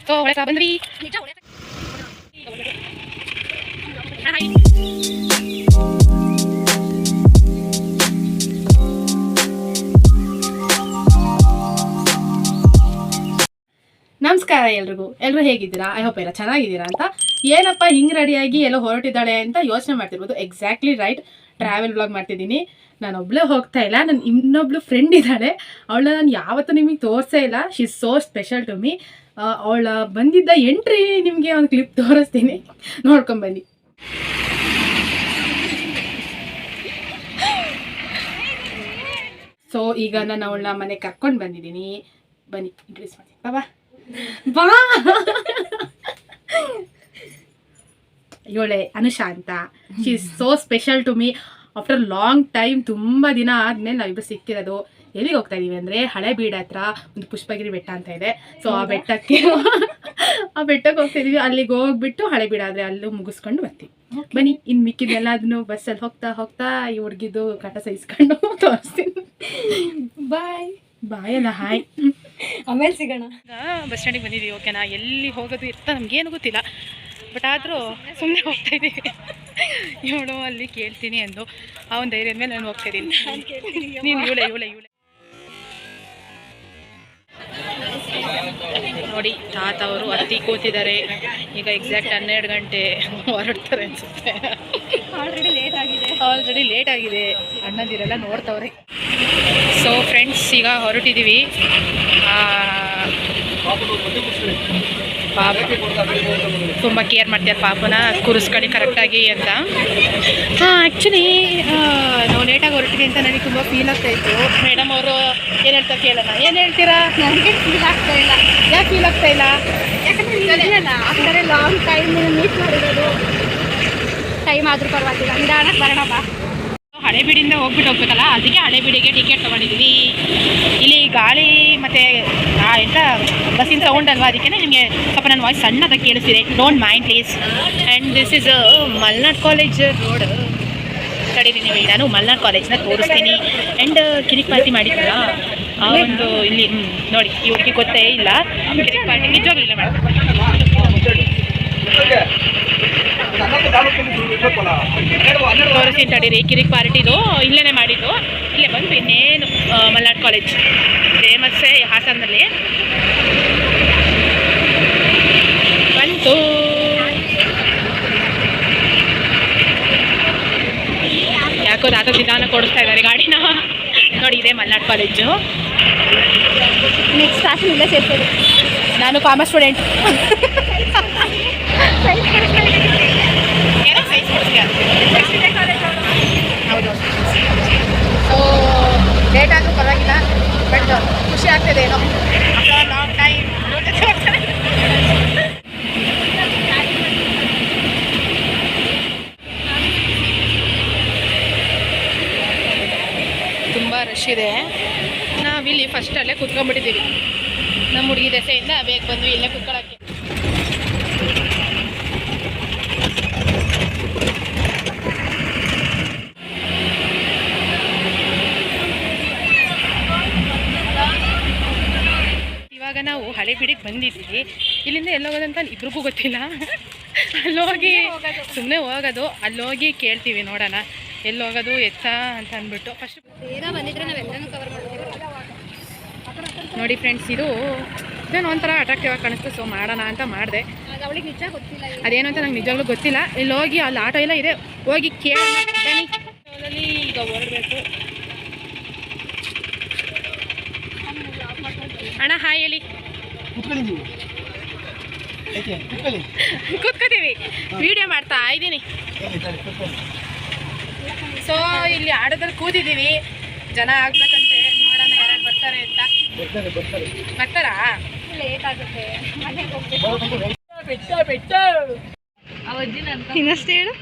So ಒಳ್ಳೆ ಸಹ ಬಂದ್ವಿ. ನಮಸ್ಕಾರ ಎಲ್ಲರೂ ಹೇಗಿದ್ದೀರಾ? ಐ ಹೋಪ್ ಎಲ್ಲ ಚೆನ್ನಾಗಿದ್ದೀರಾ ಅಂತ. ಏನಪ್ಪ ಹಿಂಗೆ ರೆಡಿಯಾಗಿ ಎಲ್ಲೋ ಹೊರಟಿದ್ದಾಳೆ ಅಂತ ಯೋಚನೆ ಮಾಡ್ತಿರ್ಬೋದು. ಎಕ್ಸಾಕ್ಟ್ಲಿ ರೈಟ್, ಟ್ರಾವೆಲ್ ವ್ಲಾಗ್ ಮಾಡ್ತಿದ್ದೀನಿ. ನಾನು ಒಬ್ಳೇ ಹೋಗ್ತಾ ಇಲ್ಲ, ನನ್ನ ಇನ್ನೊಬ್ಳು ಫ್ರೆಂಡ್ ಇದ್ದಾಳೆ. ಅವಳನ್ನ ನಾನು ಯಾವತ್ತೂ ನಿಮಗೆ ತೋರಿಸೇ ಇಲ್ಲ. She is so special to me. ಅವಳ ಬಂದಿದ್ದ ಎಂಟ್ರಿ ನಿಮಗೆ ಒಂದು ಕ್ಲಿಪ್ ತೋರಿಸ್ತೀನಿ, ನೋಡ್ಕೊಂಬನ್ನಿ. ಸೊ ಈಗ ನಾನು ಅವಳನ್ನ ಮನೆಗೆ ಕರ್ಕೊಂಡು ಬಂದಿದ್ದೀನಿ. ಬನ್ನಿ ಇಂಟ್ರೊಡ್ಯೂಸ್ ಮಾಡ್ತೀನಿ. ಬಾಬಾ ಬಾ. ಇವಳೆ ಅನುಷಾ ಅಂತ. She is so special to me. After long time, ತುಂಬ ದಿನ ಆದಮೇಲೆ ನಾವಿಬ್ಬರು ಸಿಕ್ಕಿರೋದು. ಎಲ್ಲಿಗೆ ಹೋಗ್ತಾ ಇದೀವಿ ಅಂದರೆ ಹಳೆಬೀಡು ಹತ್ರ ಒಂದು ಪುಷ್ಪಗಿರಿ ಬೆಟ್ಟ ಅಂತ ಇದೆ. ಸೊ ಆ ಬೆಟ್ಟಕ್ಕೆ ಹೋಗ್ತಾ ಇದೀವಿ. ಅಲ್ಲಿಗೆ ಹೋಗ್ಬಿಟ್ಟು ಹಳೆಬೀಡು ಆದರೆ ಅಲ್ಲೂ ಮುಗಿಸ್ಕೊಂಡು ಬರ್ತೀವಿ. ಬನ್ನಿ, ಇನ್ನು ಮಿಕ್ಕಿದೆಲ್ಲ ಅದನ್ನು ಬಸ್ಸಲ್ಲಿ ಹೋಗ್ತಾ ಈ ಹುಡುಗಿದ್ದು ಕಟ ಸಹಿಸ್ಕೊಂಡು ತೋರಿಸ್ತೀನಿ. ಬಾಯ್ ಬಾಯ್ ಅಲ್ಲ, ಹಾಯ್. ಆಮೇಲೆ ಸಿಗೋಣ. ಬಸ್ ಸ್ಟ್ಯಾಂಡಿಗೆ ಬಂದಿದ್ದೀವಿ. ಓಕೆನಾ? ಎಲ್ಲಿ ಹೋಗೋದು ಇರ್ತಾ ನಮಗೇನು ಗೊತ್ತಿಲ್ಲ, ಬಟ್ ಆದರೂ ಸುಮ್ಮನೆ ಹೋಗ್ತಾ ಇದ್ದೀವಿ. ಇವಳು ಅಲ್ಲಿ ಕೇಳ್ತೀನಿ ಅಂದು ಆ ಒಂದು ಧೈರ್ಯದ ಮೇಲೆ ನಾನು ಹೋಗ್ತಾ ಇದ್ದೀನಿ. ನೀನು ಇವಳೆ ನೋಡಿ, ತಾತ ಅವರು ಹತ್ತಿ ಕೂತಿದ್ದಾರೆ. ಈಗ ಎಕ್ಸಾಕ್ಟ್ 12 ಗಂಟೆ ಹೊರಡ್ತಾರೆ ಅನಿಸುತ್ತೆ. ಆಲ್ರೆಡಿ ಲೇಟ್ ಆಗಿದೆ. ಅಣ್ಣಂದಿರೆಲ್ಲ ನೋಡ್ತವ್ರೆ. ಸೊ ಫ್ರೆಂಡ್ಸ್, ಈಗ ಹೊರಟಿದ್ದೀವಿ. ಪಾಪ ತುಂಬ ಕೇರ್ ಮಾಡ್ತಾರೆ ಪಾಪನ, ಕೂರಿಸ್ಕೊಳ್ಳಿ ಕರೆಕ್ಟಾಗಿ ಅಂತ. ಆ್ಯಕ್ಚುಲಿ ನಾವು ಲೇಟಾಗಿ ಹೊರಟಿದ್ದೀವಿ ಅಂತ ನನಗೆ ತುಂಬ ಫೀಲ್ ಆಗ್ತಾಯಿತ್ತು. ಮೇಡಮ್ ಅವರು ಏನು ಹೇಳ್ತಾರೆ ಕೇಳೋಣ. ಏನು ಹೇಳ್ತೀರಾ? ನನಗೆ ಫೀಲ್ ಆಗ್ತಾ ಇಲ್ಲ. ಯಾಕೆ ಫೀಲ್ ಆಗ್ತಾ ಇಲ್ಲ? ಯಾಕಂದರೆ ಆ ಥರ ಲಾಂಗ್ ಟೈಮ್ ಮೀಟ್ ಮಾಡಿರೋದು. ಟೈಮ್ ಆದರೂ ಪರವಾಗಿಲ್ಲ, ನಿಧಾನಕ್ಕೆ ಬರೋಣ ಬಾ. ಹಳೆಬೀಡಿಂದ ಹೋಗ್ಬೇಕಲ್ಲ, ಅದಕ್ಕೆ ಹಳೆಬೀಡಿಗೆ ಟಿಕೆಟ್ ತೊಗೊಂಡಿದ್ದೀವಿ. ಇಲ್ಲಿ ಗಾಳಿ ಮತ್ತು ಎಂತ ಬಸ್ಸಿನ ಸೌಂಡ್ ಅಲ್ವಾ, ಅದಕ್ಕೆ ನಿಮಗೆ ಸ್ವಲ್ಪ ನನ್ನ ವಾಯ್ಸ್ ಸಣ್ಣದಾಗಿ ಕೇಳಿಸ್ತಿದೆ. Don't mind please. And this is Malnad college road. ತಡೀರಿ, ನೀವು ನಾನು ಮಲ್ನಾಡ್ ಕಾಲೇಜ್ನ ತೋರಿಸ್ತೀನಿ. ಆ್ಯಂಡ್ ಕಿರಿಕ್ ಪಾರ್ಟಿ ಮಾಡಿದ್ರಲ್ಲ ಆ ಒಂದು ಇಲ್ಲಿ ನೋಡಿ, ಇವ್ರಿಗೆ ಗೊತ್ತೇ ಇಲ್ಲ ಕಿರಿಕ್ ಪಾರ್ಟಿ ನಿಜವಾಗ್ಲೂ ಇಲ್ಲ ಮೇಡಮ್. ತೋರಿಸ್ತೀನಿ ತಡೀರಿ. ಕಿರಿಕ್ ಪಾರ್ಟಿದು ಇಲ್ಲೇ ಮಾಡಿದ್ದು. ಇಲ್ಲೇ ಬಂದು ಇನ್ನೇನು ಮಲ್ನಾಡ್ ಕಾಲೇಜ್ ಫೇಮಸ್ಸೇ ಹಾಸನಲ್ಲಿ ಬಂತು. ಯಾಕೋ ತಾತ ನಿಧಾನ ಕೊಡಿಸ್ತಾ ಇದ್ದಾರೆ ಗಾಡಿನ. ನೋಡಿ, ಇದೆ ಮಲ್ನಾಡ್ ಕಾಲೇಜು. ನೆಕ್ಸ್ಟ್ ಕ್ಲಾಸ್ ಇಲ್ಲೇ ಸೇರ್ಬೋದು. ನಾನು ಕಾಮರ್ಸ್ ಸ್ಟೂಡೆಂಟ್. ಹೌದು. ಸೊ ಲೇಟ್ ಆದರೂ ಪರವಾಗಿಲ್ಲ, ಬಟ್ ಖುಷಿ ಆಗ್ತದೆ ಏನೋ. ಆಫ್ಟರ್ ಲಾಂಗ್ ಟೈಮ್ ತುಂಬ ರಶ್ ಇದೆ. ನಾವಿಲ್ಲಿ ಫಸ್ಟಲ್ಲೇ ಕೂತ್ಕೊಂಡ್ಬಿಟ್ಟಿದ್ದೀವಿ. ನಮ್ಮ ಹುಡುಗಿ ದೆಸೆಯಿಂದ ಬೇಗ ಬಂದ್ವಿ ಇಲ್ಲೇ ಕೂತ್ಕೊಳ್ಳೋಕ್ಕೆ. ಇವಾಗ ನಾವು ಹಳೆಬೀಡಿಗೆ ಬಂದಿದ್ದೀವಿ. ಇಲ್ಲಿಂದ ಎಲ್ಲೋಗೋದಂತ ಇಬ್ರಿಗೂ ಗೊತ್ತಿಲ್ಲ. ಅಲ್ಲೋಗಿ ಸುಮ್ಮನೆ ಹೋಗೋದು, ಅಲ್ಲೋಗಿ ಕೇಳ್ತೀವಿ ನೋಡೋಣ ಎಲ್ಲಿ ಹೋಗೋದು ಎತ್ತ ಅಂತ ಅಂದ್ಬಿಟ್ಟು. ಫಸ್ಟ್ ಬೇಗ ಬಂದಿದ್ರೆ ನಾವೆಲ್ಲನೂ ಕವರ್ ಮಾಡ್ತೀವಿ. ನೋಡಿ ಫ್ರೆಂಡ್ಸ್, ಇದು ನಾನು ಒಂಥರ ಅಟ್ರಾಕ್ಟಿವ್ ಆಗಿ ಕಾಣಿಸ್ತು. ಸೊ ಮಾಡೋಣ ಅಂತ ಮಾಡಿದೆ. ಅವಳಿಗೆ ನಿಜ ಗೊತ್ತಿಲ್ಲ ಅದೇನು ಅಂತ ನಂಗೆ ನಿಜವಾಗ್ಲೂ ಗೊತ್ತಿಲ್ಲ. ಇಲ್ಲಿ ಹೋಗಿ ಅಲ್ಲಿ ಆಟೋ ಎಲ್ಲ ಇದೆ, ಹೋಗಿ ಕೇಳೋಣ ಬನ್ನಿ. ಅಲ್ಲಿ ಈಗ ಹೊರಡಬೇಕು. ಅಣ್ಣ ಹಾಯ್ ಹೇಳಿ. ಕೂತ್ಕೋತೀವಿ, ವಿಡಿಯೋ ಮಾಡ್ತಾ ಇದ್ದೀನಿ. ಸೊ ಇಲ್ಲಿ ಆಟೋದಲ್ಲಿ ಕೂತಿದ್ದೀವಿ. ಜನ ಆಗ್ಬೇಕಂತೆ, ನೋಡೋಣ ಯಾರು ಬರ್ತಾರೆ ಅಂತ. ಬರ್ತಾರಾ? ಲೇಟ್ ಆಗುತ್ತೆ, ಮನೆಗೆ ಹೋಗ್ಬೇಕು. ಇನ್ನಷ್ಟೇ ಹೇಳು.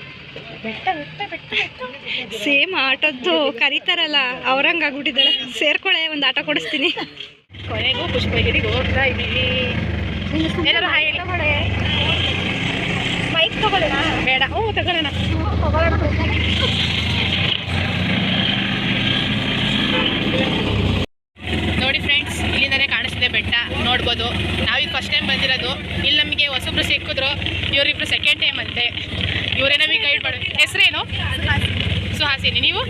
ಸೇಮ್ ಆಟೋದ್ದು ಕರೀತಾರಲ್ಲ ಅವ್ರಂಗೆ ಆಗ್ಬಿಟ್ಟಿದ್ದಾಳೆ. ಸೇರ್ಕೊಳೆ, ಒಂದು ಆಟೋ ಕೊಡಿಸ್ತೀನಿ. ಕೊನೆಗೂ ಪುಷ್ಪಗಿರಿಗೆ ಹೋಗ್ತಾ ಇದ್ದೀವಿ. ಏನಾದ್ರು ಹಾಯ್ ಎಲ್ಲ ಮಾಡೆ. ಬೈಕ್ ತಗೊಳ್ಳೋಣ? ಬೇಡ, ತಗೊಳ್ಳೋಣ. ನೋಡಿ ಫ್ರೆಂಡ್ಸ್, ಇಲ್ಲಿಂದಲೇ ಕಾಣಿಸ್ತಿದೆ ಬೆಟ್ಟ ನೋಡ್ಬೋದು. ನಾವೀಗ ಫಸ್ಟ್ ಟೈಮ್ ಬಂದಿರೋದು. ಇಲ್ಲಿ ನಮಗೆ ಹೊಸಬ್ರು ಸಿಕ್ಕಿದ್ರು, ಇವರಿಬ್ರು ಸೆಕೆಂಡ್ ಟೈಮ್ ಅಂತೆ. ಇವರೇ ನಮಗೆ ಗೈಡ್ ಮಾಡೋದು. ಹೆಸರೇನು? ಸುಹಾಸಿನಿ. ನೀವು?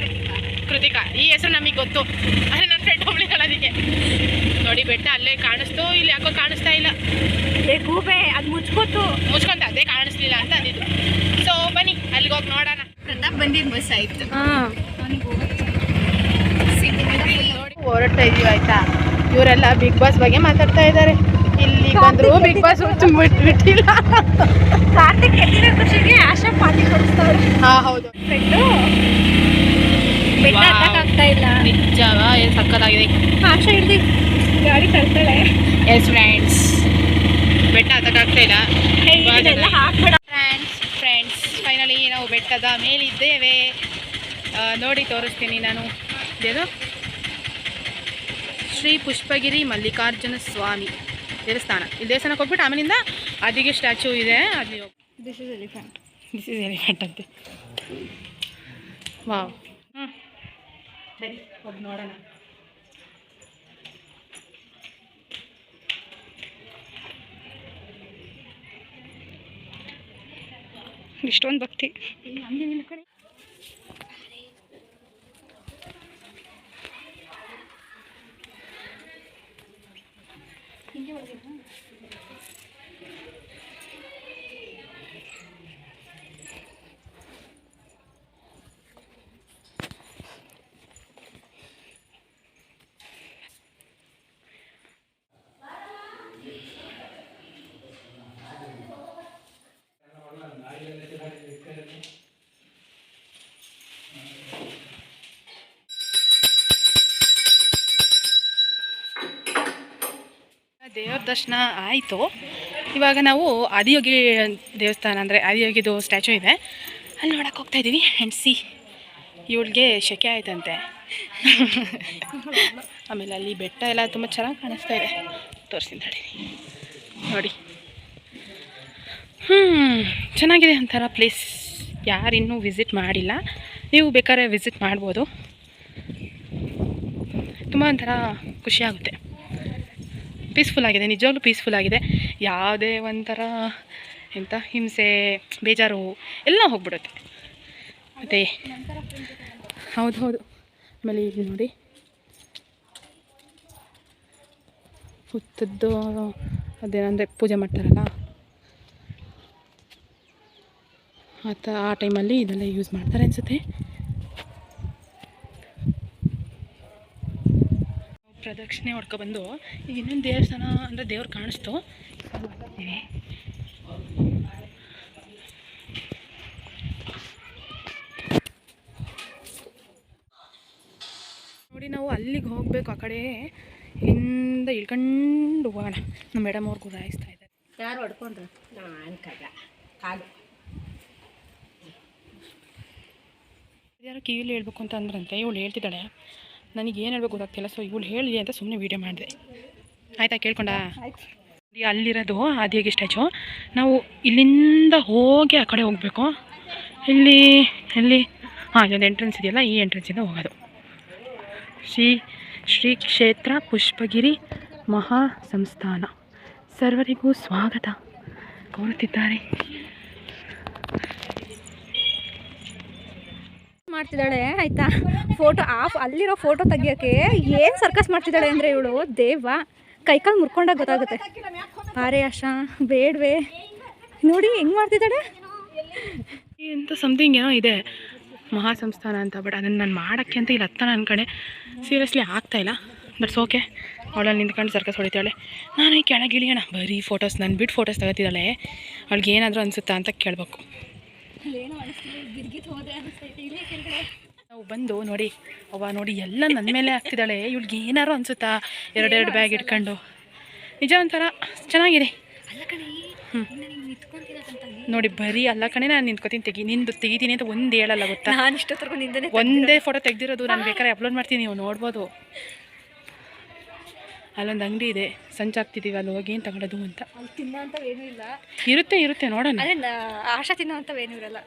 ಕೃತಿಕಾ. ಈ ಹೆಸರು ನಮಗೆ ಗೊತ್ತು, ಆದರೆ ನನ್ನ ಫ್ರೆಂಡ್ ಒಬ್ಳಿಲ್ಲ. ಅದಕ್ಕೆ ನೋಡಿ ಬೆಟ್ಟ ಅಲ್ಲೇ ಕಾಣಿಸ್ತು, ಇಲ್ಲಿ ಯಾಕೋ ಕಾಣಿಸ್ತಾ ಇಲ್ಲ. ಗೂಬೆ ಅದು ಮುಚ್ಕೊಂತ ಅದೇ ಕಾಣಿಸ್ಲಿಲ್ಲ ಅಂತ ಅಂದಿದ್ದು. ಸೊ ಬನ್ನಿ ಅಲ್ಲಿಗೆ ಹೋಗಿ ನೋಡೋಣ. ಪ್ರತಾಪ್ ಬಂದಿದ್ದು ಬಸ್ ಆಯಿತು. ನೋಡಿ ಹೊರಡ್ತಾ ಇದೀವಿ ಆಯ್ತಾ. ಇವರೆಲ್ಲ ಬಿಗ್ ಬಾಸ್ ಬಗ್ಗೆ ಮಾತಾಡ್ತಾ ಇದ್ದಾರೆ. ಇಲ್ಲಿ ಬಂದ್ರು ಬಿಗ್ ಬಾಸ್ ಬಿಟ್ಟಿಲ್ಲ. ಕಾರ್ತಿಕ್ ಹೆಚ್ಚಿನ ಖುಷಿಗೆ ಆಶಾ ಪಾರ್ಟಿ ಕೊಡಿಸ್ತಾರೆ. ಹೌದು. ಬೆಟ್ಟ ಹತ್ತಕ್ಕಾಗ್ತಾ ಇಲ್ಲ. ನಿಜವಾ ಏನು ಸಕ್ಕತ್ತಾಗಿದೆ. ಆಶಾ ಹಿಡ್ದು ಗಾಡಿ ತರ್ತಾಳೆ. ಎಸ್ ಫ್ರೆಂಡ್ಸ್, ಬೆಟ್ಟ ಹತ್ತಕ್ಕಾಗ್ತಾ ಇಲ್ಲ. ಫ್ರೆಂಡ್ಸ್ ಫೈನಲಿ ನಾವು ಬೆಟ್ಟದ ಮೇಲಿದ್ದೇವೆ. ನೋಡಿ ತೋರಿಸ್ತೀನಿ ನಾನು. ಇದೇನು ಶ್ರೀ ಪುಷ್ಪಗಿರಿ ಮಲ್ಲಿಕಾರ್ಜುನ ಸ್ವಾಮಿ ದೇವಸ್ಥಾನ. ಇಲ್ಲಿ ದೇವಸ್ಥಾನಕ್ಕೆ ಹೋಗ್ಬಿಟ್ಟು ಆಮೇಲಿಂದ ಅದಿಗೆ ಸ್ಟ್ಯಾಚು ಇದೆ, ಅಲ್ಲಿ ಹೋಗಿ. ದಿಸ್ ಇಸ್ ಎಲಿಫೆಂಟ್ ಅಂತೆ. ವಾವ್. ಸರಿ ಹೋಗಿ ನೋಡೋಣ. ಇಷ್ಟೊಂದು ಭಕ್ತಿ. ಕಡೆ ದೇವ್ರ ದರ್ಶನ ಆಯಿತು. ಇವಾಗ ನಾವು ಆದಿಯೋಗಿ ದೇವಸ್ಥಾನ, ಅಂದರೆ ಆದಿಯೋಗಿದು ಸ್ಟ್ಯಾಚು ಇದೆ, ಅಲ್ಲಿ ನೋಡೋಕೆ ಹೋಗ್ತಾ ಇದ್ದೀವಿ. ಹೆಣ್ಸಿ ಇವಳಿಗೆ ಶೆಕೆ ಆಯ್ತಂತೆ. ಆಮೇಲೆ ಅಲ್ಲಿ ಬೆಟ್ಟ ಎಲ್ಲ ತುಂಬ ಚೆನ್ನಾಗಿ ಕಾಣಿಸ್ತಾ ಇದೆ. ತೋರಿಸ್ತೀನಿ ತಡಿ. ನೋಡಿ ಚೆನ್ನಾಗಿದೆ ಒಂಥರ ಪ್ಲೇಸ್. ಯಾರು ಇನ್ನೂ ವಿಸಿಟ್ ಮಾಡಿಲ್ಲ, ನೀವು ಬೇಕಾದ್ರೆ ವಿಸಿಟ್ ಮಾಡ್ಬೋದು. ತುಂಬ ಒಂಥರ ಖುಷಿಯಾಗುತ್ತೆ. ಪೀಸ್ಫುಲ್ ಆಗಿದೆ, ನಿಜವಾಗ್ಲೂ ಪೀಸ್ಫುಲ್ ಆಗಿದೆ. ಯಾವುದೇ ಒಂಥರ ಎಂಥ ಹಿಂಸೆ ಬೇಜಾರು ಎಲ್ಲ ಹೋಗ್ಬಿಡುತ್ತೆ. ಮತ್ತು ಹೌದು. ಆಮೇಲೆ ಇಲ್ಲಿ ನೋಡಿ ಹುತ್ತದ್ದು ಅದೇನಂದರೆ ಪೂಜೆ ಮಾಡ್ತಾರಲ್ಲ, ಆ ಟೈಮಲ್ಲಿ ಇದೆಲ್ಲ ಯೂಸ್ ಮಾಡ್ತಾರೆ ಅನಿಸುತ್ತೆ. ಪ್ರದಕ್ಷಿಣೆ ಹೊಡ್ಕೊಬಂದು ಈಗ ಇನ್ನೊಂದು ದೇವಸ್ಥಾನ ಅಂದರೆ ದೇವ್ರು ಕಾಣಿಸ್ತು. ನೋಡಿ ನಾವು ಅಲ್ಲಿಗೆ ಹೋಗಬೇಕು. ಆ ಕಡೆ ಇಲ್ಲಿಂದ ಇಳ್ಕೊಂಡು ಹೋಗೋಣ. ನಮ್ಮ ಮೇಡಮ್ ಅವ್ರು ಗುರಾಯಿಸ್ತಾ ಇದ್ದಾರೆ. ಯಾರು ಹೊಡ್ಕೊಂಡ್ರು? ನಾನು ಕಾಲು ಯಾರೋ ಕಿವಿಲಿ ಹೇಳ್ಬೇಕು ಅಂತ ಅಂದ್ರಂತೆ. ಇವಳು ಹೇಳ್ತಿದ್ದಾಳೆ, ನನಗೇನು ಹೇಳ್ಬೇಕು ಗೊತ್ತಾಗ್ತಿಲ್ಲ. ಸೊ ಇವಳು ಹೇಳಿ ಅಂತ ಸುಮ್ಮನೆ ವೀಡಿಯೋ ಮಾಡಿದೆ. ಆಯಿತಾ? ಕೇಳ್ಕೊಂಡ? ಅಲ್ಲಿರೋದು ಆದಿಯೋಗಿ ಸ್ಟ್ಯಾಚು. ನಾವು ಇಲ್ಲಿಂದ ಹೋಗಿ ಆ ಕಡೆ ಹೋಗಬೇಕು. ಎಲ್ಲಿ ಇದೊಂದು ಎಂಟ್ರೆನ್ಸ್ ಇದೆಯಲ್ಲ, ಈ ಎಂಟ್ರೆನ್ಸಿಂದ ಹೋಗೋದು. ಶ್ರೀ ಕ್ಷೇತ್ರ ಪುಷ್ಪಗಿರಿ ಮಹಾ ಸಂಸ್ಥಾನ. ಸರ್ವರಿಗೂ ಸ್ವಾಗತ ಕೋರುತ್ತಿದ್ದಾರೆ. ಮಾಡ್ತಿದ್ದಾಳೆ ಆಯ್ತಾ. ಫೋಟೋ ಅಲ್ಲಿರೋ ಫೋಟೋ ತೆಗಿಯೋಕ್ಕೆ ಏನು ಸರ್ಕಸ್ ಮಾಡ್ತಿದ್ದಾಳೆ ಅಂದರೆ ಇವಳು ದೇವ ಕೈಕಾಲು ಮುರ್ಕೊಂಡಾಗ ಗೊತ್ತಾಗುತ್ತೆ. ಪಾರೆ ಆಶಾ ಬೇಡವೇ ನೋಡಿ ಹೆಂಗೆ ಮಾಡ್ತಿದ್ದಾಳೆ. ಎಂತ ಸಮಥಿಂಗ್ ಏನೋ ಇದೆ ಮಹಾ ಸಂಸ್ಥಾನ ಅಂತ. ಬಟ್ ಅದನ್ನು ನಾನು ಮಾಡೋಕ್ಕೆ ಅಂತ ಇಲ್ಲಿ ಹತ್ತ ನನ್ನ ಕಡೆ ಸೀರಿಯಸ್ಲಿ ಆಗ್ತಾಯಿಲ್ಲ. Buds okay. ಅವಳಲ್ಲಿ ನಿಂತ್ಕೊಂಡು ಸರ್ಕಸ್ ಹೊಡಿತಾಳೆ. ನಾನು ಈ ಕೆಳಗೆ ಇಳಿಯೋಣ. ಬರೀ ಫೋಟೋಸ್ ನನ್ನ ಬಿಟ್ಟು ಫೋಟೋಸ್ ತಗೋತಿದ್ದಾಳೆ. ಅವಳಿಗೆ ಏನಾದರೂ ಅನಿಸುತ್ತಾ ಅಂತ ಕೇಳಬೇಕು. ನಾವು ಬಂದು ನೋಡಿ ನೋಡಿ ಎಲ್ಲ ನನ್ನ ಮೇಲೆ ಹಾಕ್ತಿದ್ದಾಳೆ. ಇವಳಿಗೆ ಏನಾರು ಅನಿಸುತ್ತಾ ಎರಡೆರಡು ಬ್ಯಾಗ್ ಇಟ್ಕೊಂಡು. ನಿಜ ಒಂಥರ ಚೆನ್ನಾಗಿದೆ. ನೋಡಿ ಬರೀ ಅಲ್ಲ ಕಣೆ, ನಾನು ನಿಂತ್ಕೊತೀನಿ. ನಿಂದು ತೆಗಿತೀನಿ ಅಂತ ಒಂದು ಹೇಳಲ್ಲ ಗೊತ್ತಾ. ನಾನು ಇಷ್ಟೊತ್ತರೆಗೂ ನಿಂದನೆ ಒಂದೇ ಫೋಟೋ ತೆಗ್ದಿರೋದು. ನಾನು ಬೇಕಾದ್ರೆ ಅಪ್ಲೋಡ್ ಮಾಡ್ತೀನಿ, ನೀವು ನೋಡ್ಬೋದು. ಅಲ್ಲೊಂದು ಅಂಗಡಿ ಇದೆ, ಸಂಚಾಗ್ತಿದ್ದೀವಿ, ಅಲ್ಲಿ ಹೋಗಿ ಏನು ತಗೊಳ್ಳೋದು ಅಂತ. ಅಲ್ಲಿ ತಿನ್ನೋಂಥವೇನೂ ಇಲ್ಲ. ಇರುತ್ತೆ ನೋಡೋಣ. ಅದೇ ಆಶಾ ತಿನ್ನೋಂಥವೇನೂ ಇರಲ್ಲ.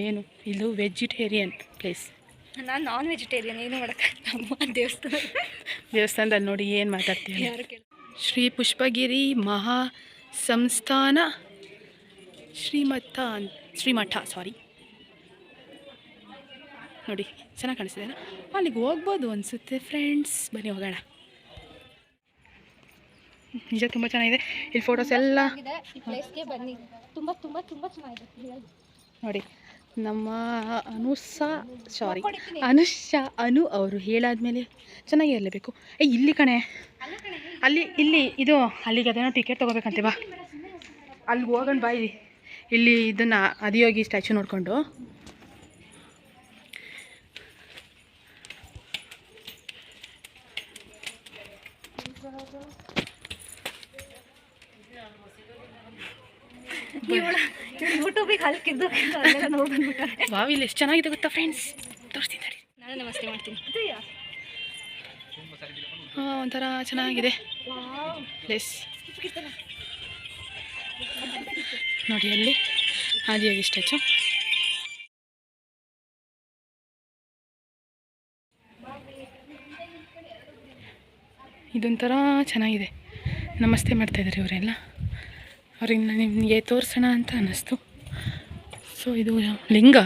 ಏನು ಇದು ವೆಜಿಟೇರಿಯನ್ ಪ್ಲೇಸ್. ನಾನು ನಾನ್ ವೆಜಿಟೇರಿಯನ್. ಏನು ಮಾಡೋಕ್ಕೆ ನಮ್ಮ ದೇವಸ್ಥಾನದಲ್ಲಿ ನೋಡಿ ಏನು ಮಾತಾಡ್ತೀವಿ. ಯಾರು ಕೇಳಿ ಶ್ರೀ ಪುಷ್ಪಗಿರಿ ಮಹಾ ಸಂಸ್ಥಾನ ಶ್ರೀಮಠ ಸಾರಿ ನೋಡಿ ಚೆನ್ನಾಗಿ ಕಾಣಿಸ್ತಿದೆ ಅಲ್ಲ, ಅಲ್ಲಿಗೆ ಹೋಗ್ಬೋದು ಅನಿಸುತ್ತೆ ಫ್ರೆಂಡ್ಸ್. ಬನ್ನಿ ಹೋಗೋಣ. ನಿಜ ತುಂಬ ಚೆನ್ನಾಗಿದೆ. ಇಲ್ಲಿ ಫೋಟೋಸ್ ಎಲ್ಲ ಈ ಪ್ಲೇಸ್ಗೆ ಬನ್ನಿ, ತುಂಬ ತುಂಬ ತುಂಬ ಚೆನ್ನಾಗಿದೆ ನೋಡಿ. ನಮ್ಮ ಅನು ಅವರು ಹೇಳಾದ್ಮೇಲೆ ಚೆನ್ನಾಗೇ ಇರಲೇಬೇಕು. ಇಲ್ಲಿ ಕಣೆ, ಇಲ್ಲಿ ಇದು ಅಲ್ಲಿಗೆ ಅದೇನೋ ಟಿಕೆಟ್ ತೊಗೋಬೇಕಂತೆ. ಬಾ ಅಲ್ಲಿಗೆ ಹೋಗೋಣ ಬಾ. ಇಲ್ಲಿ ಇದನ್ನು ಆದಿಯೋಗಿ ಸ್ಟ್ಯಾಚು ನೋಡಿಕೊಂಡು ಯೂಟ್ಯೂಬಿಗೆ ಹಾಕಿದ್ದು ನೋಡ್ಬಂದ್ಬಿಟ್ಟಾರೆ. ವಾವ್, ಇಲ್ಲಿ ಎಷ್ಟು ಚೆನ್ನಾಗಿದೆ ಗೊತ್ತಾ ಫ್ರೆಂಡ್ಸ್, ತೋರಿಸ್ತೀನಿ ನೋಡಿ. ನಾನು ನಮಸ್ತೆ ಮಾಡ್ತೀನಿ. ಒಂಥರ ಚೆನ್ನಾಗಿದೆ ಪ್ಲೇಸ್ ನೋಡಿ. ಅಲ್ಲಿ ಆದಿಯೋಗಿ ಸ್ಟ್ಯಾಚು. ಇದೊಂಥರ ಚೆನ್ನಾಗಿದೆ. ನಮಸ್ತೆ ಮಾಡ್ತಾಯಿದ್ದಾರೆ ಇವರೆಲ್ಲ. ಅವ್ರಿಗೆ ನಿಮಗೆ ತೋರಿಸೋಣ ಅಂತ ಅನ್ನಿಸ್ತು. ಸೊ ಇದು ಲಿಂಗ,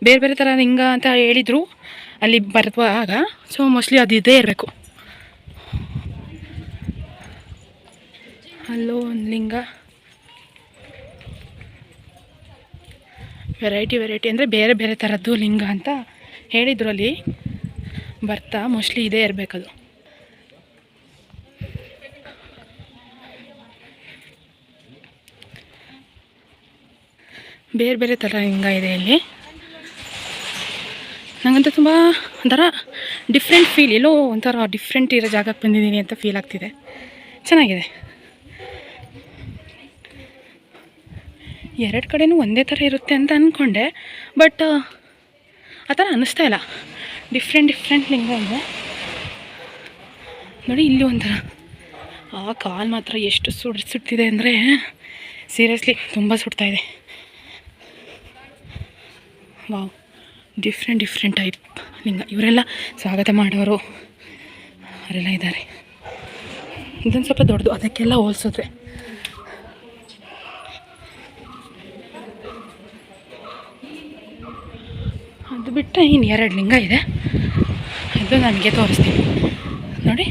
ಬೇರೆ ಬೇರೆ ಥರ ಲಿಂಗ ಅಂತ ಹೇಳಿದರು ಅಲ್ಲಿ ಬರುವಾಗ. ಸೊ ಮೋಸ್ಟ್ಲಿ ಅದು ಇದೇ ಇರಬೇಕು. ಅಲ್ಲೋ ಒಂದು ಲಿಂಗ, ವೆರೈಟಿ ಅಂದರೆ ಬೇರೆ ಬೇರೆ ಥರದ್ದು ಲಿಂಗ ಅಂತ ಹೇಳಿದರು ಅಲ್ಲಿ ಬರ್ತಾ. ಮೋಸ್ಟ್ಲಿ ಇದೇ ಇರಬೇಕದು. ಬೇರೆ ಬೇರೆ ಥರ ಲಿಂಗ ಇದೆ ಇಲ್ಲಿ. ನನಗಂತೂ ತುಂಬ ಒಂಥರ ಡಿಫ್ರೆಂಟ್ ಫೀಲ್, ಎಲ್ಲೋ ಒಂಥರ ಡಿಫ್ರೆಂಟ್ ಇರೋ ಜಾಗಕ್ಕೆ ಬಂದಿದ್ದೀನಿ ಅಂತ ಫೀಲ್ ಆಗ್ತಿದೆ. ಚೆನ್ನಾಗಿದೆ. ಎರಡು ಕಡೆನೂ ಒಂದೇ ಥರ ಇರುತ್ತೆ ಅಂತ ಅಂದ್ಕೊಂಡೆ, ಬಟ್ ಆ ಥರ ಅನ್ನಿಸ್ತಾ ಇಲ್ಲ. ಡಿಫ್ರೆಂಟ್ ಲಿಂಗ ಇದೆ ನೋಡಿ. ಇಲ್ಲಿ ಒಂಥರ ಆ ಕಾಲು ಮಾತ್ರ ಎಷ್ಟು ಸುಡ್ತಿದೆ ಅಂದರೆ ಸೀರಿಯಸ್ಲಿ ತುಂಬ ಸುಡ್ತಾಯಿದೆ. ವಾವ್, ಡಿಫ್ರೆಂಟ್ ಟೈಪ್ ಲಿಂಗ. ಇವರೆಲ್ಲ ಸ್ವಾಗತ ಮಾಡೋರು ಅವರೆಲ್ಲ ಇದ್ದಾರೆ. ಇದೊಂದು ಸ್ವಲ್ಪ ದೊಡ್ಡದು, ಅದಕ್ಕೆಲ್ಲ ಹೋಲಿಸಿದ್ರೆ. ಅದು ಬಿಟ್ಟು ಇನ್ನು 2 ಲಿಂಗ ಇದೆ, ಅದು ನನಗೆ ತೋರಿಸ್ತೀನಿ ನೋಡಿ.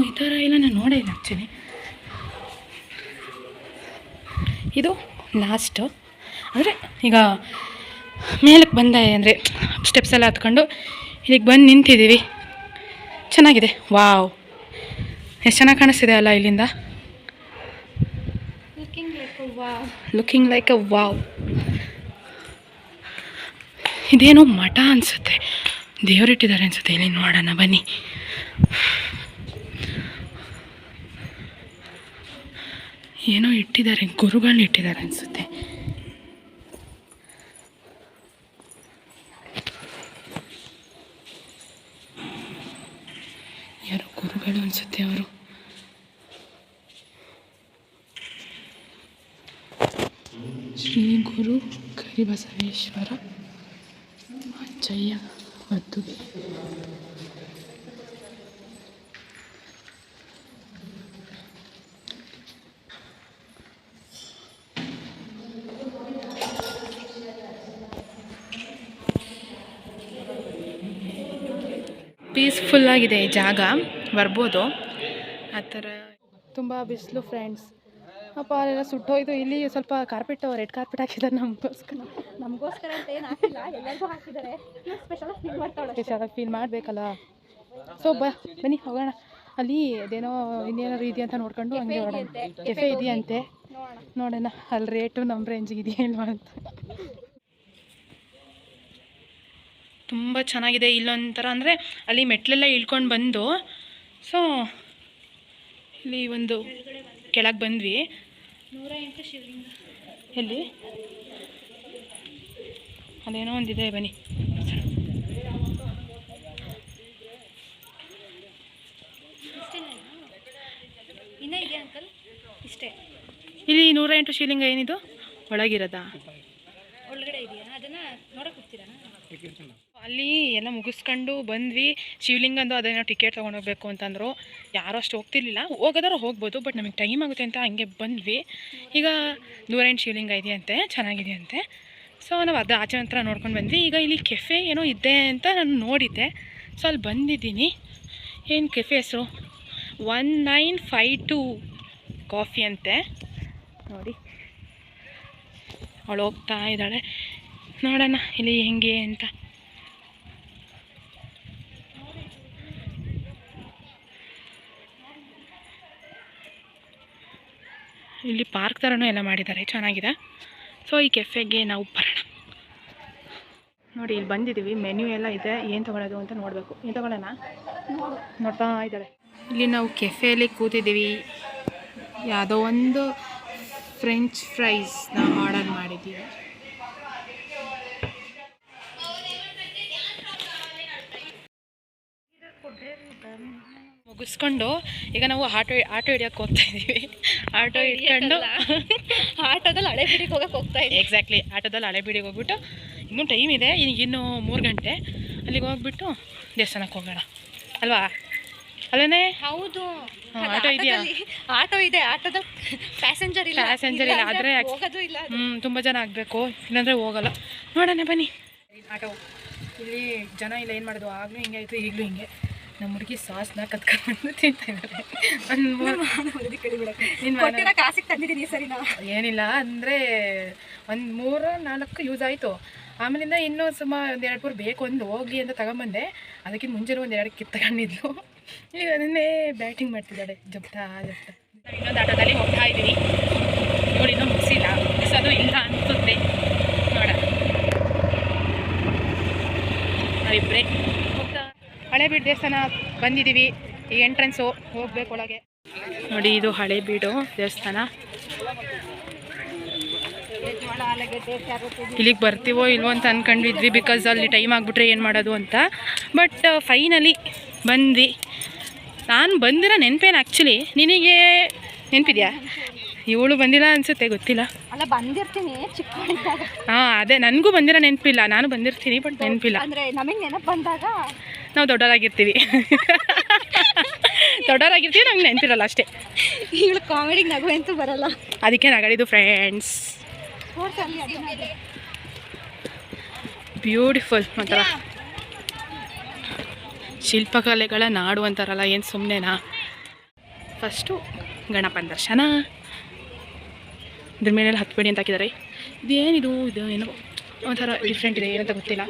ಈ ಥರ ಎಲ್ಲ ನಾನು ನೋಡೇ ಇಲ್ಲ ಆ್ಯಕ್ಚುಲಿ. ಇದು ಲಾಸ್ಟು, ಅಂದರೆ ಈಗ ಮೇಲಕ್ಕೆ ಬಂದೆ ಅಂದರೆ ಸ್ಟೆಪ್ಸ್ ಎಲ್ಲ ಹತ್ಕೊಂಡು ಇಲ್ಲಿಗೆ ಬಂದು ನಿಂತಿದ್ದೀವಿ. ಚೆನ್ನಾಗಿದೆ. ವಾವ್, ಎಷ್ಟು ಚೆನ್ನಾಗಿ ಕಾಣಿಸ್ತಿದೆ ಅಲ್ಲ ಇಲ್ಲಿಂದ. Looking like a wow. ಇದೇನೋ ಮಠ ಅನಿಸುತ್ತೆ, ದೇವರಿಟ್ಟಿದ್ದಾರೆ ಅನಿಸುತ್ತೆ ಇಲ್ಲಿ. ನೋಡೋಣ ಬನ್ನಿ. ಏನೋ ಇಟ್ಟಿದ್ದಾರೆ, ಗುರುಗಳನ್ನ ಇಟ್ಟಿದ್ದಾರೆ ಅನಿಸುತ್ತೆ. ಯಾರೋ ಗುರುಗಳು ಅನಿಸುತ್ತೆ ಅವರು. ಶ್ರೀ ಗುರು ಕರಿಬಸವೇಶ್ವರ ಅಜ್ಜಯ್ಯ ಮದ್ದುಗೆ. ಪೀಸ್ಫುಲ್ಲಾಗಿದೆ ಈ ಜಾಗ, ಬರ್ಬೋದು. ಆ ಥರ ತುಂಬ ಬಿಸಿಲು ಫ್ರೆಂಡ್ಸ್. ಅಪ್ಪ ಅಲ್ಲೆಲ್ಲ ಸುಟ್ಟೋಯ್ತು. ಇಲ್ಲಿ ಸ್ವಲ್ಪ ಕಾರ್ಪೆಟ್, ರೆಡ್ ಕಾರ್ಪೆಟ್ ಹಾಕಿದ್ದಾರೆ ನಮಗೋಸ್ಕರ ಅಂತ ಏನು ಹಾಕಿಲ್ಲ, ಎಲ್ಲರಿಗೂ ಹಾಕಿದ್ದಾರೆ. ಸ್ಪೆಷಲಾಗಿ ಫೀಲ್ ಮಾಡಬೇಕಲ್ಲ. ಸೊ ಬನ್ನಿ ಹೋಗೋಣ. ಅಲ್ಲಿ ಅದೇನೋ ಇನ್ನೇನೋ ರೀತಿ ಅಂತ ನೋಡ್ಕೊಂಡು ಹಂಗೆ ಹೋಗೋಣ. ಕೆಫೆ ಇದೆಯಂತೆ, ನೋಡೋಣ ಅಲ್ಲಿ ರೇಟು ನಮ್ಮ ರೇಂಜಿಗೆ ಇದೆಯಲ್ವಾ ಅಂತ. ತುಂಬ ಚೆನ್ನಾಗಿದೆ. ಇಲ್ಲೊಂಥರ ಅಂದರೆ ಅಲ್ಲಿ ಮೆಟ್ಲೆಲ್ಲ ಇಳ್ಕೊಂಡು ಬಂದು, ಸೊ ಇಲ್ಲಿ ಒಂದು ಕೆಳಗೆ ಬಂದ್ವಿ. 108 ಶಿವಲಿಂಗ. ಎಲ್ಲಿ ಅದೇನೋ ಒಂದಿದೆ, ಬನ್ನಿ. ಇನ್ನೂ ಇದೆ ಅಂಕಲ್, ಇಷ್ಟೇ. ಇಲ್ಲಿ 108 ಶಿವಲಿಂಗ ಏನಿದು ಒಳಗಿರೋದಾ? ಒಳಗಡೆ ಇದೆಯಾ? ಅದನ್ನು ನೋಡಕ್ಕೆ ಹೋಗ್ತೀರಾ? ಅಲ್ಲಿ ಎಲ್ಲ ಮುಗಿಸ್ಕೊಂಡು ಬಂದ್ವಿ. ಶಿವಲಿಂಗಂದು ಅದೇನೋ ಟಿಕೆಟ್ ತೊಗೊಂಡೋಗ್ಬೇಕು ಅಂತಂದರು. ಯಾರೂ ಅಷ್ಟು ಹೋಗ್ತಿರ್ಲಿಲ್ಲ, ಹೋಗೋದಾರು ಹೋಗ್ಬೋದು, ಬಟ್ ನಮಗೆ ಟೈಮ್ ಆಗುತ್ತೆ ಅಂತ ಹಂಗೆ ಬಂದ್ವಿ. ಈಗ ದೂರೇನು ಶಿವಲಿಂಗ ಇದೆಯಂತೆ, ಚೆನ್ನಾಗಿದೆಯಂತೆ. ಸೊ ನಾವು ಅದು ಆಚೆ ಹತ್ರ ನೋಡ್ಕೊಂಡು ಬಂದ್ವಿ. ಈಗ ಇಲ್ಲಿ ಕೆಫೆ ಏನೋ ಇದೆ ಅಂತ ನಾನು ನೋಡಿದ್ದೆ, ಸೊ ಅಲ್ಲಿ ಬಂದಿದ್ದೀನಿ. ಏನು ಕೆಫೆ ಹೆಸರು 1952 ಕಾಫಿ ಅಂತೆ ನೋಡಿ. ಅವಳು ಹೋಗ್ತಾ ಇದ್ದಾಳೆ, ನೋಡೋಣ ಇಲ್ಲಿ ಹೆಂಗೆ ಅಂತ. ಇಲ್ಲಿ ಪಾರ್ಕ್ ಥರನೂ ಎಲ್ಲ ಮಾಡಿದ್ದಾರೆ, ಚೆನ್ನಾಗಿದೆ. ಸೊ ಈ ಕೆಫೆಗೆ ನಾವು ಬರೋಣ. ನೋಡಿ ಇಲ್ಲಿ ಬಂದಿದ್ದೀವಿ, ಮೆನ್ಯೂ ಎಲ್ಲ ಇದೆ, ಏನು ತೊಗೊಳೋದು ಅಂತ ನೋಡಬೇಕು. ಏನು ತೊಗೊಳ್ಳೋಣ ನೋಡ್ತಾ ಇದ್ದಾಳೆ. ಇಲ್ಲಿ ನಾವು ಕೆಫೆಯಲ್ಲಿ ಕೂತಿದ್ದೀವಿ. ಯಾವುದೋ ಒಂದು ಫ್ರೆಂಚ್ ಫ್ರೈಸ್ನ ಆರ್ಡರ್ ಮಾಡಿದ್ದೀವಿ. ಮುಗಿಸ್ಕೊಂಡು ಈಗ ನಾವು ಆಟೋ ಹಿಡಿಯೋಕ್ಕೆ ಹೋಗ್ತಾ ಇದ್ದೀವಿ. ಆಟೋ ಹಿಡ್ಕೊಂಡು ಆಟೋದಲ್ಲಿ ಹಳೆಬೀಡಿಗೆ ಹೋಗಕ್ಕೆ ಇದ್ದೀವಿ. ಎಕ್ಸಾಕ್ಟ್ಲಿ, ಆಟೋದಲ್ಲಿ ಹಳೆಬೀಡಿಗೆ ಹೋಗ್ಬಿಟ್ಟು ಇನ್ನೂ ಟೈಮ್ ಇದೆ, ಇನ್ನೂ 3 ಗಂಟೆ. ಅಲ್ಲಿಗೆ ಹೋಗ್ಬಿಟ್ಟು ದೇವಸ್ಥಾನಕ್ಕೆ ಹೋಗೋಣ ಅಲ್ವಾ? ಅಲ್ಲೇ ಹೌದು, ಆಟೋ ಇದೆಯಾ? ಆಟೋ ಇದೆ, ಆಟೋದ ಪ್ಯಾಸೆಂಜರ್ ಇಲ್ಲ ಆದರೆ ಹೋಗೋದು ಇಲ್ಲ. ತುಂಬ ಜನ ಆಗಬೇಕು, ಇಲ್ಲಾಂದರೆ ಹೋಗಲ್ಲ. ನೋಡೋಣ ಬನ್ನಿ. ಆಟೋ ಇಲ್ಲಿ ಜನ ಇಲ್ಲ, ಏನು ಮಾಡೋದು? ಆಗಲೂ ಹಿಂಗೆ ಆಯಿತು, ಈಗಲೂ ಹಿಂಗೆ. ನಮ್ಮ ಹುಡುಗಿ ಸಾಸ್ನ ಕತ್ಕೊಂಡು ತಿಂತಾ ಇದ್ದಾರೆ. ಕಾಸಿಗೆ ತಂದಿದ್ದೀನಿ ಸರಿ. ಏನಿಲ್ಲ ಅಂದರೆ ಒಂದು 3-4 ಯೂಸ್ ಆಯಿತು. ಆಮೇಲಿಂದ ಇನ್ನೂ ಸುಮಾರು 1-2 ಬೇಕು ಒಂದು ಹೋಗಲಿ ಅಂತ ತಗೊಂಬಂದೆ. ಅದಕ್ಕಿಂತ ಮುಂಚೆನೂ 1-2 ಕಿತ್ತಕೊಂಡಿದ್ಲು. ಈಗ ಅದನ್ನೇ ಬ್ಯಾಟಿಂಗ್ ಮಾಡ್ತಿದ್ದಾಳೆ, ಜಪ್ತಾ. ಇನ್ನೊಂದು ಆಟೋದಲ್ಲಿ ಹೋಗ್ತಾ ಇದ್ದೀವಿ. ನೋಡಿ ಇನ್ನೂ ಮುಗಿಸಿಲ್ಲ, ಮುಗಿಸೋದು ಇಲ್ಲ ಅನಿಸುತ್ತೆ. ನೋಡ ನಾವಿಬ್ಬರೇ ಹೋಗ್ತಾ ಹಳೇಬೀಡು ದೇವಸ್ಥಾನ ಬಂದಿದ್ದೀವಿ. ಈ ಎಂಟ್ರೆನ್ಸು ಹೋಗ್ಬೇಕು ಒಳಗೆ. ನೋಡಿ ಇದು ಹಳೇಬೀಡು ದೇವಸ್ಥಾನ. ಇಲ್ಲಿಗೆ ಬರ್ತೀವೋ ಇಲ್ವೋ ಅಂತ ಅಂದ್ಕೊಂಡಿದ್ವಿ, ಬಿಕಾಸ್ ಅಲ್ಲಿ ಟೈಮ್ ಆಗಿಬಿಟ್ರೆ ಏನು ಮಾಡೋದು ಅಂತ. ಬಟ್ ಫೈನಲಿ ಬಂದ್ವಿ. ನಾನು ಬಂದಿರೋ ನೆನಪೇನು ಆ್ಯಕ್ಚುಲಿ, ನಿನಗೆ ನೆನಪಿದೆಯಾ? ಇವಳು ಬಂದಿಲ್ಲ ಅನಿಸುತ್ತೆ, ಗೊತ್ತಿಲ್ಲ. ಅಲ್ಲ ಬಂದಿರ್ತೀನಿ ಚಿಕ್ಕವಳಿದ್ದಾಗ. ಹಾಂ ಅದೇ, ನನಗೂ ಬಂದಿರೋ ನೆನಪಿಲ್ಲ. ನಾನು ಬಂದಿರ್ತೀನಿ ಬಟ್ ನೆನಪಿಲ್ಲ. ಅಂದರೆ ನಮಗೆ ನೆನಪು ಬಂದಾಗ ನಾವು ದೊಡ್ಡವರಾಗಿರ್ತೀವಿ. ದೊಡ್ಡವರಾಗಿರ್ತೀವಿ, ನಂಗೆ ನೆನಪಿರಲ್ಲ ಅಷ್ಟೇ. ಇವಳು ಕಾಮಿಡಿಗೆ ನಗು ಅಂತೂ ಬರಲ್ಲ, ಅದಕ್ಕೆ ನಗಳಿದು ಫ್ರೆಂಡ್ಸ್. ಬ್ಯೂಟಿಫುಲ್ ಮಾತ್ರ. ಶಿಲ್ಪಕಲೆಗಳ ನಾಡು ಅಂತಾರಲ್ಲ, ಏನು ಸುಮ್ಮನೆನಾ? ಫಸ್ಟು ಗಣಪನ ದರ್ಶನ. ಇದ್ರ ಮೇಲೆ ಹತ್ಬೇಡಿ ಅಂತ ಹಾಕಿದ್ದಾರೆ. ಇದೇನಿದು? ಇದು ಏನೋ ಒಂಥರ ಡಿಫ್ರೆಂಟ್ ಇದೆ, ಏನಂತ ಗೊತ್ತಿಲ್ಲ.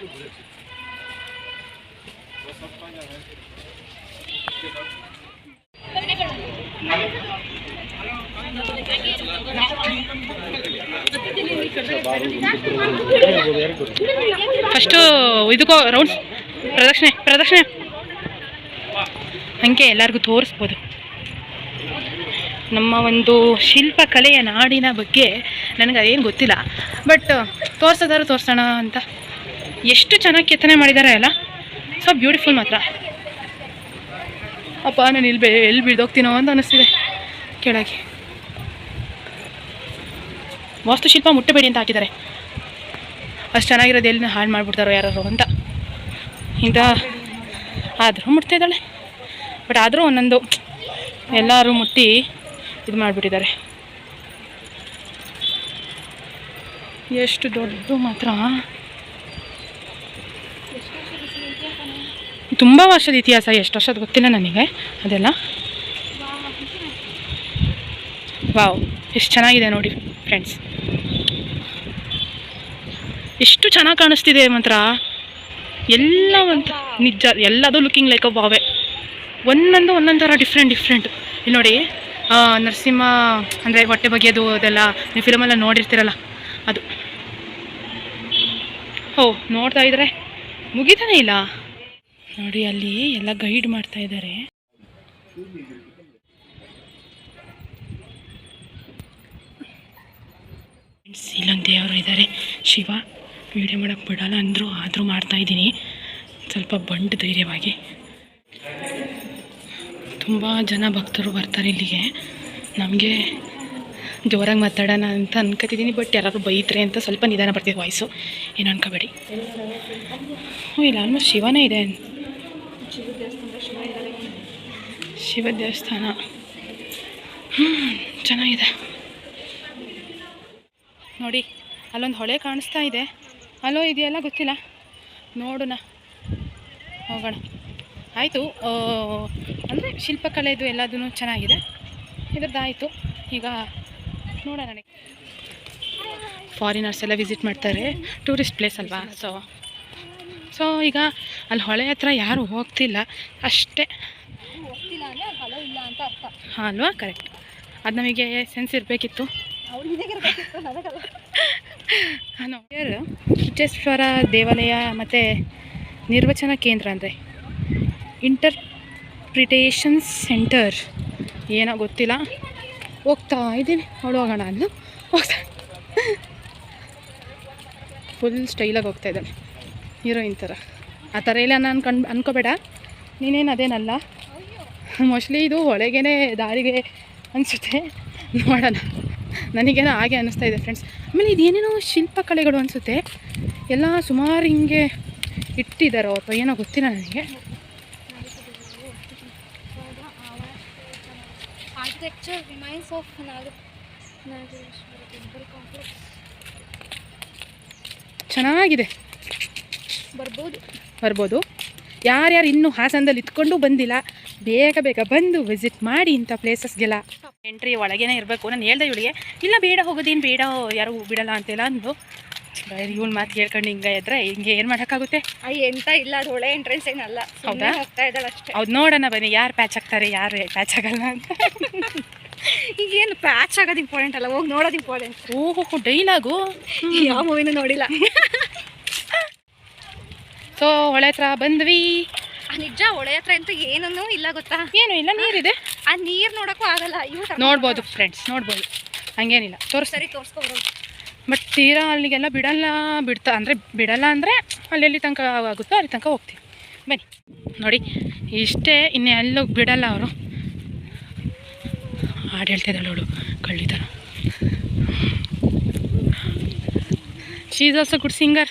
ಫಸ್ಟು ಇದಕ್ಕೋ ರೌಂಡ್ಸ್ ಪ್ರದಕ್ಷಿಣೆ ಹಂಗೆ ಎಲ್ಲರಿಗೂ ತೋರಿಸ್ಬೋದು. ನಮ್ಮ ಒಂದು ಶಿಲ್ಪಕಲೆಯ ನಾಡಿನ ಬಗ್ಗೆ ನನಗೆ ಅದೇನು ಗೊತ್ತಿಲ್ಲ, ಬಟ್ ತೋರಿಸೋಣ ಅಂತ. ಎಷ್ಟು ಚೆನ್ನಾಗಿ ಕೆತ್ತನೆ ಮಾಡಿದ್ದಾರೆ ಅಲ್ಲ, ಸೊ ಬ್ಯೂಟಿಫುಲ್ ಮಾತ್ರ. ಅಪ್ಪ ನಾನು ಎಲ್ಲಿ ಬಿಡ್ದೋಗ್ತೀನೋ ಅಂತ ಅನ್ನಿಸ್ತಿದೆ ಕೆಳಗೆ. ವಾಸ್ತುಶಿಲ್ಪ ಮುಟ್ಟಬೇಡಿ ಅಂತ ಹಾಕಿದ್ದಾರೆ. ಅಷ್ಟು ಚೆನ್ನಾಗಿರೋದು ಎಲ್ಲಿ ಹಾಳು ಮಾಡಿಬಿಡ್ತಾರೋ ಯಾರು ಅಂತ. ಇಂಥ ಆದರೂ ಮುಟ್ತಾ ಇದ್ದಾಳೆ, ಬಟ್ ಆದರೂ ಒಂದೊಂದು ಎಲ್ಲರೂ ಮುಟ್ಟಿ ಇದು ಮಾಡಿಬಿಟ್ಟಿದ್ದಾರೆ. ಎಷ್ಟು ದೊಡ್ಡದು ಮಾತ್ರ, ತುಂಬ ವರ್ಷದ ಇತಿಹಾಸ. ಎಷ್ಟು ವರ್ಷದ ಗೊತ್ತಿಲ್ಲ ನನಗೆ ಅದೆಲ್ಲ. ವಾವ್, ಎಷ್ಟು ಚೆನ್ನಾಗಿದೆ ನೋಡಿ ಫ್ರೆಂಡ್ಸ್. ಎಷ್ಟು ಚೆನ್ನಾಗಿ ಕಾಣಿಸ್ತಿದೆ ಮಾತ್ರ ಎಲ್ಲ. ಒಂದು ನಿಜ ಎಲ್ಲದು ಲುಕಿಂಗ್ ಲೈಕ್ ಅ ವಾವೆ. ಒಂದೊಂದು ಥರ ಡಿಫ್ರೆಂಟ್. ಇಲ್ಲಿ ನೋಡಿ, ನರಸಿಂಹ ಅಂದರೆ ಹೊಟ್ಟೆ ಬಗೆಯೋದು ಅದೆಲ್ಲ ನೀವು ಫಿಲಮೆಲ್ಲ ನೋಡಿರ್ತೀರಲ್ಲ ಅದು. ನೋಡ್ತಾ ಇದ್ರೆ ಮುಗಿತಾನೆ ಇಲ್ಲ ನೋಡಿ. ಅಲ್ಲಿ ಎಲ್ಲ ಗೈಡ್ ಮಾಡ್ತಾ ಇದ್ದಾರೆ. ಇಲ್ಲೊಂದು ದೇವರು ಇದ್ದಾರೆ, ಶಿವ. ವಿಡಿಯೋ ಮಾಡೋಕ್ಕೆ ಬಿಡಲ್ಲ ಅಂದರು, ಆದರೂ ಮಾಡ್ತಾಯಿದ್ದೀನಿ ಸ್ವಲ್ಪ ಬಂಡು ಧೈರ್ಯವಾಗಿ. ತುಂಬ ಜನ ಭಕ್ತರು ಬರ್ತಾರೆ ಇಲ್ಲಿಗೆ. ನಮಗೆ ಜೋರಾಗಿ ಮಾತಾಡೋಣ ಅಂತ ಅನ್ಕೋತಿದ್ದೀನಿ, ಬಟ್ ಯಾರಾದ್ರು ಬೈತ್ರೆ ಅಂತ ಸ್ವಲ್ಪ ನಿಧಾನ ಬರ್ತಿದೆ ವಾಯ್ಸು, ಏನು ಅನ್ಕೋಬೇಡಿ. ಇಲ್ಲ ಆಲ್ಮೋಸ್ಟ್ ಶಿವನೇ ಇದೆ, ಶಿವ ದೇವಸ್ಥಾನ ಚೆನ್ನಾಗಿದೆ ನೋಡಿ. ಅಲ್ಲೊಂದು ಹೊಳೆ ಕಾಣಿಸ್ತಾ ಇದೆ, ಅಲ್ಲೋ ಇದೆಯಲ್ಲ ಗೊತ್ತಿಲ್ಲ, ನೋಡೋಣ ಹೋಗೋಣ. ಆಯಿತು, ಅಂದರೆ ಶಿಲ್ಪಕಲೆದು ಎಲ್ಲದೂ ಚೆನ್ನಾಗಿದೆ, ಇದ್ರದ್ದು ಆಯಿತು. ಈಗ ನೋಡೋಣ, ನನಗೆ ಫಾರಿನರ್ಸ್ ಎಲ್ಲ ವಿಸಿಟ್ ಮಾಡ್ತಾರೆ, ಟೂರಿಸ್ಟ್ ಪ್ಲೇಸ್ ಅಲ್ವಾ. ಸೊ ಈಗ ಅಲ್ಲಿ ಹೊಳೆ ಹತ್ರ ಯಾರೂ ಹೋಗ್ತಿಲ್ಲ ಅಷ್ಟೇ ಅಲ್ವಾ, ಕರೆಕ್ಟ್. ಅದು ನಮಗೆ ಸೆನ್ಸ್ ಇರಬೇಕಿತ್ತು. ಸಿದ್ದೇಶ್ವರ ದೇವಾಲಯ ಮತ್ತು ನಿರ್ವಚನ ಕೇಂದ್ರ ಅಂದರೆ ಇಂಟರ್ಪ್ರಿಟೇಷನ್ ಸೆಂಟರ್ ಏನೋ ಗೊತ್ತಿಲ್ಲ, ಹೋಗ್ತಾ ಇದ್ದೀನಿ. ಅವಳು ಹೋಗೋಣ ಅಂದು ಹೋಗ್ತಾ, ಫುಲ್ ಸ್ಟೈಲಾಗಿ ಹೋಗ್ತಾ ಇದ್ದಾಳೆ, ಹೀರೋಯಿನ್ ಥರ. ಆ ಥರ ಎಲ್ಲ ನಾನು ಅನ್ಕೋಬೇಡ, ನೀನೇನು ಅದೇನಲ್ಲ. ಮೋಸ್ಟ್ಲಿ ಇದು ಒಳಗೇ ದಾರಿಗೆ ಅನಿಸುತ್ತೆ, ನೋಡೋಣ. ನನಗೇನೋ ಹಾಗೆ ಅನ್ನಿಸ್ತಾ ಇದೆ ಫ್ರೆಂಡ್ಸ್. ಆಮೇಲೆ ಇದೇನೇನೋ ಶಿಲ್ಪಕಲೆಗಳು ಅನಿಸುತ್ತೆ, ಎಲ್ಲ ಸುಮಾರು ಹಿಂಗೆ ಇಟ್ಟಿದ್ದಾರೋ ಅಥವಾ ಏನೋ ಗೊತ್ತಿಲ್ಲ ನನಗೆ. ಚೆನ್ನಾಗಿದೆ, ಬರ್ಬೋದು. ಯಾರ್ಯಾರು ಇನ್ನೂ ಹಾಸನದಲ್ಲಿ ಇತ್ಕೊಂಡು ಬಂದಿಲ್ಲ, ಬೇಗ ಬೇಗ ಬಂದು ವಿಸಿಟ್ ಮಾಡಿ ಇಂಥ ಪ್ಲೇಸಸ್ಗೆಲ್ಲ. ಎಂಟ್ರಿ ಒಳಗೇನೆ ಇರಬೇಕು. ನಾನು ಹೇಳ್ದೆ ಇವಳಿಗೆ, ಇಲ್ಲ ಬೇಡ ಹೋಗೋದೇನು ಬೇಡ, ಯಾರು ಬಿಡಲ್ಲ ಅಂತೆಲ್ಲ ಅಂದು. ಇವಳು ಮಾತು ಕೇಳ್ಕೊಂಡು ಹಿಂಗೆ ಇದ್ರೆ ಹಿಂಗೆ ಏನು ಮಾಡೋಕ್ಕಾಗುತ್ತೆ. ಎಂತ ಇಲ್ಲ, ಅದು ಒಳ್ಳೆ ಎಂಟ್ರೆನ್ಸ್ ಏನಲ್ಲ. ಹೌದಾ, ಹೋಗ್ತಾ ಇದ್ದಾಳೆ ಅಷ್ಟೇ. ಹೌದು, ನೋಡೋಣ ಬನ್ನಿ ಯಾರು ಪ್ಯಾಚ್ ಆಗ್ತಾರೆ, ಯಾರು ಪ್ಯಾಚ್ ಆಗಲ್ಲ ಅಂತ. ಈಗೇನು ಪ್ಯಾಚ್ ಆಗೋದು ಇಂಪಾರ್ಟೆಂಟ್ ಅಲ್ಲ, ಹೋಗಿ ನೋಡೋದು ಇಂಪಾರ್ಟೆಂಟ್. ಓಹೋ, ಡೈಲಾಗು ಯಾವ ಮೂವಿನೂ ನೋಡಿಲ್ಲ. ಸೊ ಹೊಳೆ ಹತ್ರ ಬಂದ್ವಿ. ನಿಜ, ಹೊಳೆ ಹತ್ರ ಅಂತೂ ಏನನ್ನೂ ಇಲ್ಲ ಗೊತ್ತಾ, ಏನು ಇಲ್ಲ, ನೀರಿದೆ. ಆ ನೀರು ನೋಡೋಕ್ಕೂ ಆಗಲ್ಲ. ನೋಡ್ಬೋದು ಫ್ರೆಂಡ್ಸ್, ನೋಡ್ಬೋದು, ಹಂಗೇನಿಲ್ಲ. ಸರಿ ತೋರಿಸ್ಕೊಬೋದು. ಬಟ್ ತೀರಾ ಅಲ್ಲಿಗೆಲ್ಲ ಬಿಡಲ್ಲ ಅಂದರೆ ಅಲ್ಲಿ ತನಕ ಆಗುತ್ತೋ ಅಲ್ಲಿ ತನಕ ಹೋಗ್ತೀವಿ. ಬನ್ನಿ ನೋಡಿ, ಇಷ್ಟೇ, ಇನ್ನೇ ಎಲ್ಲೂ ಬಿಡಲ್ಲ ಅವರು. ಹಾಡು ಹೇಳ್ತಿದ್ದಾಳೆ ಅವಳು, ಕಳ್ಳಿ ಥರ. She is also good singer.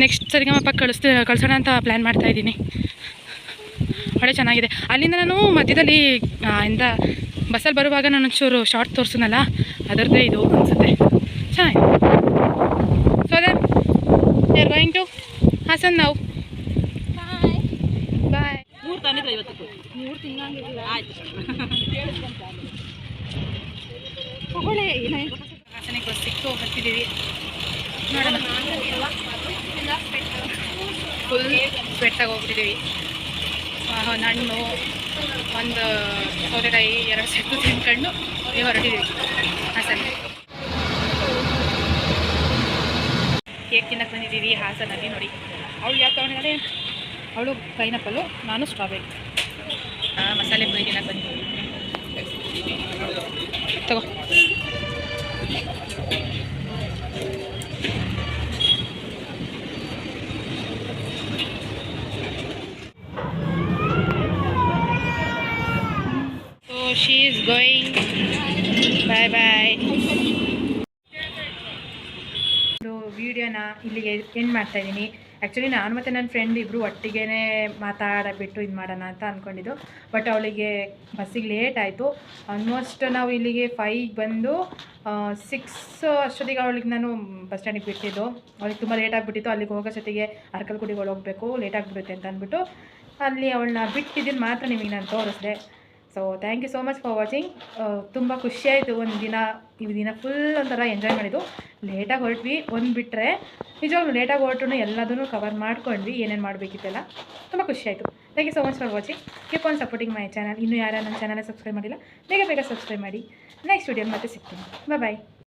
Next Sarigamapa ಕಳಿಸೋಣ ಅಂತ ಪ್ಲ್ಯಾನ್ ಮಾಡ್ತಾಯಿದ್ದೀನಿ. ಹೊಳೆ ಚೆನ್ನಾಗಿದೆ. ಅಲ್ಲಿಂದ ನಾನು ಮಧ್ಯದಲ್ಲಿ ಇಂದ ಬಸ್ಸಲ್ಲಿ ಬರುವಾಗ ನಾನು ಒಂಚೂರು ಶಾರ್ಟ್ ತೋರಿಸಿದ್ನಲ್ಲ, ಅದರದ್ದೇ ಇದು ಅನಿಸುತ್ತೆ. ಚೆನ್ನಾಗಿದೆ. So then we are going to Hassan ನಾವು. ಬಾಯ್. 3 ತಂದಿದ್ರೆ 3 ತಿನ್ನಂಗಿಲ್ಲ. ಆಯ್ತು, ಹಾಸನಿಗೆ ಬಸ್ ಸಿಕ್ತು, ಹತ್ತಿದ್ದೀವಿ. ನೋಡೋಣ. ಫುಲ್ ಸ್ವೆಟ್ಟಾಗಿ ಹೋಗ್ಬಿಟ್ಟಿದ್ದೀವಿ. ಹಣ್ಣು, ಒಂದು ಸೌತೆಕಾಯಿ, 2 ಸೆಟ್ಟು ತಿನ್ಕೊಂಡು ಹೊರಟಿದ್ದೀವಿ ಹಾಸನಿಗೆ. ಕೇಕ್ ತಿನ್ನಕ್ಕೆ ಬಂದಿದ್ದೀವಿ ಹಾಸನಲ್ಲಿ. ನೋಡಿ, ಅವಳು ಯಾವ ತೊಗೊಂಡಿದ್ದಾಳೆ, ಅವಳು ಪೈನಾಪಲ್ಲು, ನಾನು ಸ್ಟ್ರಾಬೆರಿ. ಮಸಾಲೆ ಪುರಿ ತಿನ್ನಕ್ಕೆ ಬಂದಿದ್ದೀವಿ. ತಗೋ. She is going. Bye bye. ವಿಡಿಯೋನ ಇಲ್ಲಿಗೆ ಎಂಡ್ ಮಾಡ್ತಾ ಇದ್ದೀನಿ. ಆ್ಯಕ್ಚುಲಿ ನಾನು ಮತ್ತು ನನ್ನ ಫ್ರೆಂಡ್ ಇಬ್ಬರು ಒಟ್ಟಿಗೆ ಮಾತಾಡಬಿಟ್ಟು ಇದು ಮಾಡೋಣ ಅಂತ ಅಂದ್ಕೊಂಡಿದ್ದು. ಬಟ್ ಅವಳಿಗೆ ಬಸ್ಸಿಗೆ ಲೇಟ್ ಆಯಿತು. ಆಲ್ಮೋಸ್ಟ್ ನಾವು ಇಲ್ಲಿಗೆ 5 ಬಂದು 6 ಅಷ್ಟೊತ್ತಿಗೆ ಅವಳಿಗೆ ನಾನು ಬಸ್ ಸ್ಟ್ಯಾಂಡಿಗೆ ಬಿಟ್ಟಿದ್ದು. ಅವಳಿಗೆ ತುಂಬ ಲೇಟ್ ಆಗಿಬಿಟ್ಟಿತ್ತು. ಅಲ್ಲಿಗೆ ಹೋಗೋ ಜೊತೆಗೆ ಅರಕಲ್ಗುಡಿಗೆ ಹೋಗಬೇಕು, ಲೇಟ್ ಆಗಿಬಿಡುತ್ತೆ ಅಂತ ಅಂದ್ಬಿಟ್ಟು ಅಲ್ಲಿ ಅವಳನ್ನ ಬಿಟ್ಟಿದ್ದೀನಿ ಮಾತ್ರ ನಿಮಗೆ ನಾನು ತೋರಿಸಿದೆ. So thank you so much for watching. ತುಂಬ ಖುಷಿಯಾಯಿತು. ಈ ದಿನ ಫುಲ್ ಒಂಥರ ಎಂಜಾಯ್ ಮಾಡಿದ್ದು. ಲೇಟಾಗಿ ಹೊರಟ್ವಿ, ಒಂದು ಬಿಟ್ಟರೆ ನಿಜವಾಗ್ಲೂ ಲೇಟಾಗಿ ಹೊರಟು ಎಲ್ಲದನ್ನು ಕವರ್ ಮಾಡ್ಕೊಂಡ್ವಿ, ಏನೇನು ಮಾಡಬೇಕಿತ್ತೆಲ್ಲ. ತುಂಬ ಖುಷಿಯಾಯಿತು. Thank you so much for watching. Keep on supporting my channel. ಇನ್ನೂ ಯಾರು ನನ್ನ ಚಾನಲ್ ಸಬ್ಸ್ಕ್ರೈಬ್ ಮಾಡಿಲ್ಲ, ಬೇಗ ಬೇಗ ಸಬ್ಸ್ಕ್ರೈಬ್ ಮಾಡಿ. ನೆಕ್ಸ್ಟ್ ವಿಡಿಯೋ ಮತ್ತೆ ಸಿಗ್ತೀನಿ. ಬಾಯ್.